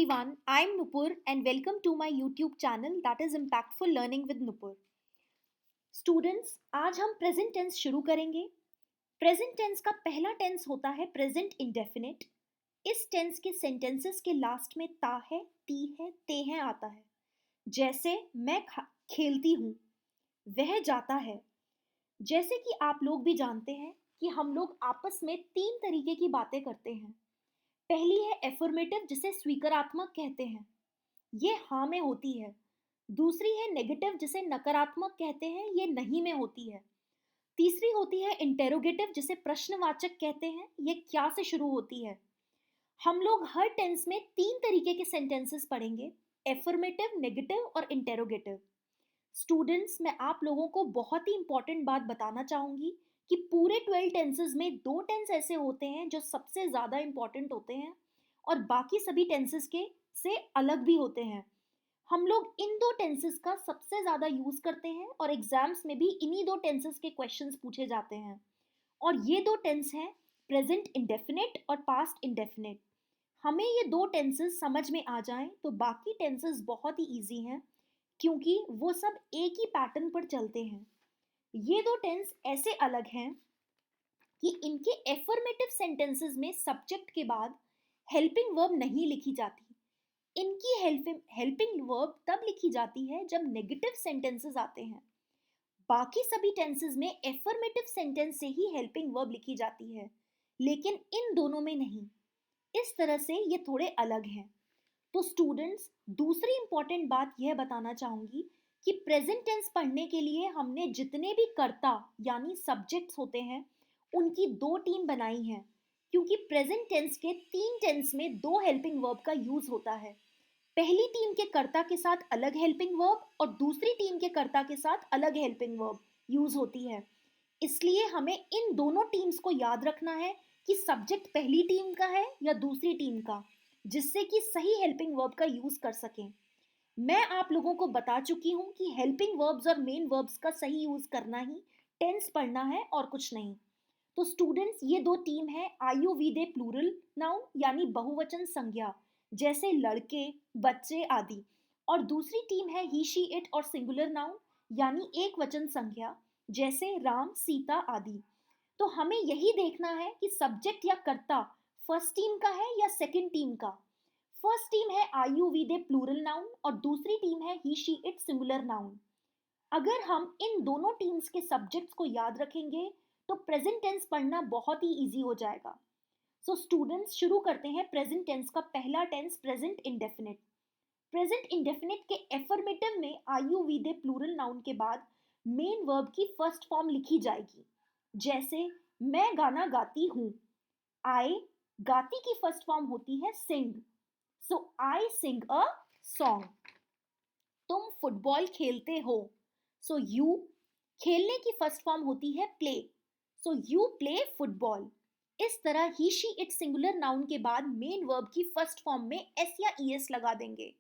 Everyone, I'm Nupur and welcome to my YouTube channel that is Impactful Learning with Nupur. Students, आज हम present tense शुरू करेंगे। Present tense का पहला tense होता है प्रेजेंट इंडेफिनिट। इस टेंस के सेंटेंसेस के लास्ट में ता है, ती है, ते हैं आता है। जैसे मैं खेलती हूँ, वह जाता है। जैसे कि आप लोग भी जानते हैं कि हम लोग आपस में तीन तरीके की बातें करते हैं। पहली है एफर्मेटिव, जिसे स्वीकारात्मक कहते हैं, ये हाँ में होती है। दूसरी है नेगेटिव, जिसे नकारात्मक कहते हैं, ये नहीं में होती है। तीसरी होती है इंटेरोगेटिव, जिसे प्रश्नवाचक कहते हैं, ये क्या से शुरू होती है। हम लोग हर टेंस में तीन तरीके के सेंटेंसेस पढ़ेंगे, एफर्मेटिव, नेगेटिव और इंटेरोगेटिव। स्टूडेंट्स, मैं आप लोगों को बहुत ही इंपॉर्टेंट बात बताना चाहूंगी कि पूरे 12 टेंसेस में दो टेंस ऐसे होते हैं जो सबसे ज़्यादा इंपॉर्टेंट होते हैं और बाकी सभी टेंसेस के से अलग भी होते हैं। हम लोग इन दो टेंसेस का सबसे ज़्यादा यूज़ करते हैं और एग्जाम्स में भी इन्हीं दो टेंसेस के क्वेश्चंस पूछे जाते हैं। और ये दो टेंस हैं प्रेजेंट इंडेफिनिट और पास्ट इंडेफिनिट। हमें ये दो टेंसेस समझ में आ जाएं तो बाकी टेंसेस बहुत ही ईजी हैं, क्योंकि वो सब एक ही पैटर्न पर चलते हैं। ये दो टेंस ऐसे अलग हैं कि इनके एफर्मेटिव सेंटेंसेस में सब्जेक्ट के बाद हेल्पिंग वर्ब नहीं लिखी जाती। इनकी हेल्पिंग वर्ब तब लिखी जाती है जब नेगेटिव सेंटेंसेस आते हैं। बाकी सभी टेंसेस में एफर्मेटिव सेंटेंस से ही हेल्पिंग वर्ब लिखी जाती है, लेकिन इन दोनों में नहीं। इस तरह से ये थोड़े अलग हैं। तो स्टूडेंट्स, दूसरी इंपॉर्टेंट बात यह बताना चाहूंगी कि प्रेजेंट टेंस पढ़ने के लिए हमने जितने भी कर्ता यानी सब्जेक्ट्स होते हैं उनकी दो टीम बनाई है, क्योंकि प्रेजेंट टेंस के तीन टेंस में दो हेल्पिंग वर्ब का यूज होता है। पहली टीम के कर्ता के साथ अलग हेल्पिंग वर्ब और दूसरी टीम के कर्ता के साथ अलग हेल्पिंग वर्ब यूज होती है। इसलिए हमें इन दोनों टीम्स को याद रखना है कि सब्जेक्ट पहली टीम का है या दूसरी टीम का, जिससे कि सही हेल्पिंग वर्ब का यूज कर सकें। मैं आप लोगों को बता चुकी हूँ कि हेल्पिंग वर्ब्स और मेन वर्ब्स का सही यूज करना ही टेंस पढ़ना है और कुछ नहीं। तो स्टूडेंट्स, ये दो टीम है आयु विदे प्लूरल नाउन यानी बहुवचन संज्ञा, जैसे लड़के, बच्चे आदि, और दूसरी टीम है ही शी इट और सिंगुलर नाउन यानी एक वचन संज्ञा, जैसे राम, सीता आदि। तो हमें यही देखना है कि सब्जेक्ट या कर्ता फर्स्ट टीम का है या सेकंड टीम का। फर्स्ट टीम है आयु विदे प्लूरल नाउन और दूसरी टीम है ही शी इट सिंगुलर नाउन। अगर हम इन दोनों टीम्स के सब्जेक्ट्स को याद रखेंगे तो प्रेजेंट टेंस पढ़ना बहुत ही इजी हो जाएगा। सो स्टूडेंट्स, शुरू करते हैं प्रेजेंट टेंस का पहला tense present indefinite. Present indefinite के एफर्मेटिव में आयु विदे प्लूरल नाउन के बाद मेन वर्ब की फर्स्ट फॉर्म लिखी जाएगी। जैसे मैं गाना गाती हूँ, आई, गाती की फर्स्ट फॉर्म होती है सिंग, सो आई सिंग अ सॉन्ग। तुम फुटबॉल खेलते हो, सो यू, खेलने की फर्स्ट फॉर्म होती है play, so you play football. इस तरह ही शी इट सिंगुलर नाउन के बाद मेन वर्ब की फर्स्ट फॉर्म में एस या ईएस लगा देंगे।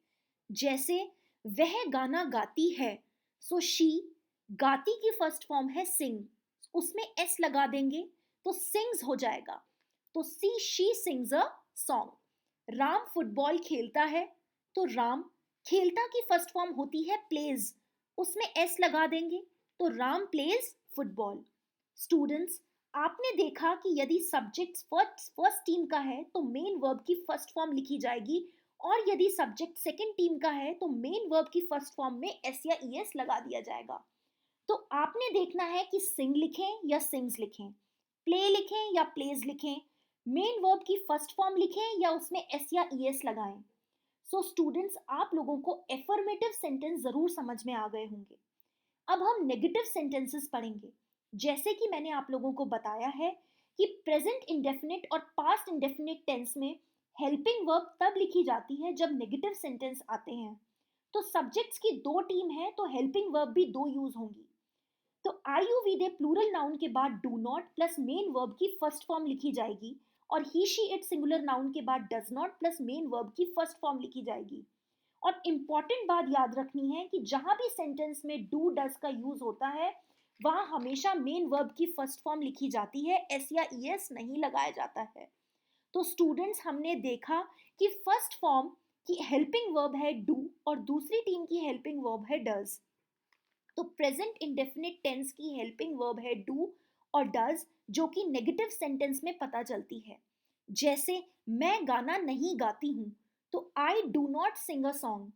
जैसे वह गाना गाती है, सो शी, गाती की फर्स्ट फॉर्म है सिंग, उसमें एस लगा देंगे तो सिंग्स हो जाएगा, तो see she sings a song. Ram football खेलता है, तो राम, खेलता की फर्स्ट फॉर्म होती है प्लेज, उसमें एस लगा देंगे तो राम प्लेज फुटबॉल। स्टूडेंट्स, आपने देखा कि यदि सब्जेक्ट फर्स्ट टीम का है तो मेन वर्ब की फर्स्ट फॉर्म लिखी जाएगी, और यदि सब्जेक्ट सेकंड टीम का है तो मेन वर्ब की फर्स्ट फॉर्म में एस या ईएस लगा दिया जाएगा। तो आपने देखना है कि सिंग लिखें या सिंग्स लिखें, प्ले लिखें या प्लेज लिखें, मेन वर्ब की फर्स्ट फॉर्म लिखें या उसमें एस या ईएस लगाएं। सो स्टूडेंट्स, आप लोगों को एफर्मेटिव सेंटेंस जरूर समझ में आ गए होंगे। अब हम नेगेटिव सेंटेंसेस पढ़ेंगे। जैसे कि मैंने आप लोगों को बताया है कि प्रेजेंट इंडेफिनिट और पास्ट इंडेफिनिट टेंस में हेल्पिंग वर्ब तब लिखी जाती है जब नेगेटिव सेंटेंस आते हैं। तो सब्जेक्ट्स की दो टीम है तो हेल्पिंग वर्ब भी दो यूज होंगी। तो आयु विदे प्लूरल नाउन के बाद do not plus main verb की फर्स्ट फॉर्म लिखी जाएगी, और ही शी इट सिंगुलर नाउन के बाद does not plus main verb की फर्स्ट फॉर्म लिखी जाएगी। और इम्पॉर्टेंट बात याद रखनी है कि जहां भी सेंटेंस में डू डज का यूज होता है वहां हमेशा मेन वर्ब की फर्स्ट फॉर्म लिखी जाती है, एस या ईएस नहीं लगाया जाता है। तो स्टूडेंट्स, हमने देखा कि फर्स्ट फॉर्म कि हेल्पिंग वर्ब है डू और दूसरी टीम की हेल्पिंग वर्ब है डज। तो प्रेजेंट इंडेफिनिट टेंस की हेल्पिंग वर्ब है डू और डज, जो कि नेगेटिव सेंटेंस में पता चलती है। जैसे मैं गाना नहीं गाती हूँ, तो I do not sing a song.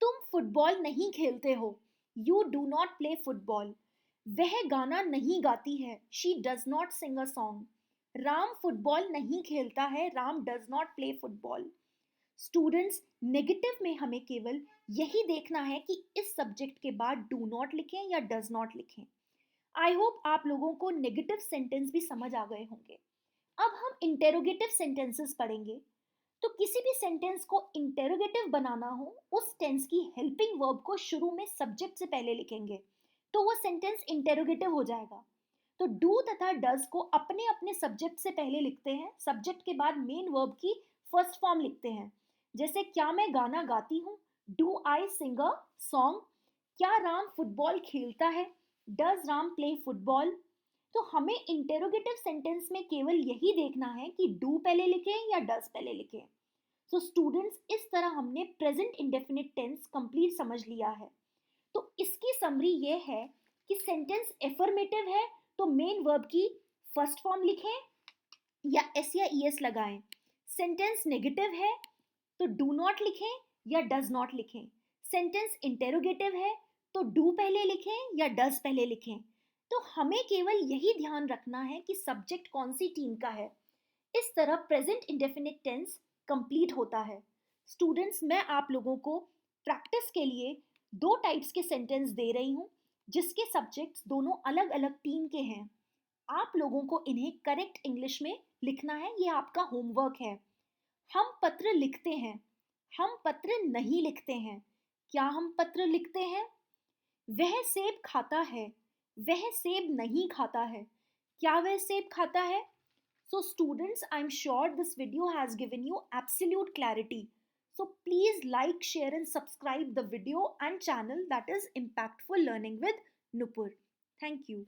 तुम फुटबॉल नहीं खेलते हो, you do not play football. वह गाना नहीं गाती है, she does not sing a song. Ram football नहीं खेलता है, Ram does not play football. Students, negative में हमें केवल यही देखना है कि इस सब्जेक्ट के बाद डू नॉट लिखें या डज नॉट लिखें। आई होप आप लोगों को नेगेटिव सेंटेंस भी समझ आ गए होंगे। अब हम इंटेरोगेटिव सेंटेंसेस पढ़ेंगे। तो किसी भी सेंटेंस को इंटेरोगेटिव बनाना हो, उस टेंस की हेल्पिंग वर्ब को शुरू में सब्जेक्ट से पहले लिखेंगे, तो वो सेंटेंस इंटेरोगेटिव हो जाएगा। तो डू तथा डज को अपने अपने सब्जेक्ट से पहले लिखते हैं, सब्जेक्ट के बाद मेन वर्ब की फर्स्ट फॉर्म लिखते हैं। जैसे क्या मैं गाना गाती हूँ, do I Singh a song. क्या राम फुटबॉल खेलता है, डज राम प्ले फुटबॉल। तो हमें इंटेरोगेटिव सेंटेंस में केवल यही देखना है कि डू पहले लिखें या डज पहले लिखें। सो स्टूडेंट्स, इस तरह हमने प्रेजेंट इंडेफिनिट टेंस कंप्लीट समझ लिया है। तो इसकी समरी ये है कि सेंटेंस एफर्मेटिव है तो मेन वर्ब की फर्स्ट फॉर्म लिखें या एस या ई एस लगाएं। सेंटेंस नेगेटिव है तो डू नॉट लिखें या डज नॉट लिखें। सेंटेंस इंटेरोगेटिव है तो डू पहले लिखें या डज पहले लिखें। तो हमें केवल यही ध्यान रखना है कि सब्जेक्ट कौन सी टीम का है। इस तरह प्रेजेंट इंडेफिनिट टेंस कंप्लीट होता है। स्टूडेंट्स, मैं आप लोगों को प्रैक्टिस के लिए दो टाइप्स के सेंटेंस दे रही हूँ, जिसके सब्जेक्ट्स दोनों अलग अलग टीम के हैं। आप लोगों को इन्हें करेक्ट इंग्लिश में लिखना है, ये आपका होमवर्क है। हम पत्र लिखते हैं, हम पत्र नहीं लिखते हैं। क्या हम पत्र लिखते हैं? वह सेब खाता है, वह सेब नहीं खाता है। क्या वह सेब खाता है? So students, I'm sure this video has given you absolute clarity. So please like, share and subscribe the video and channel, that is Impactful Learning with Nupur. Thank you.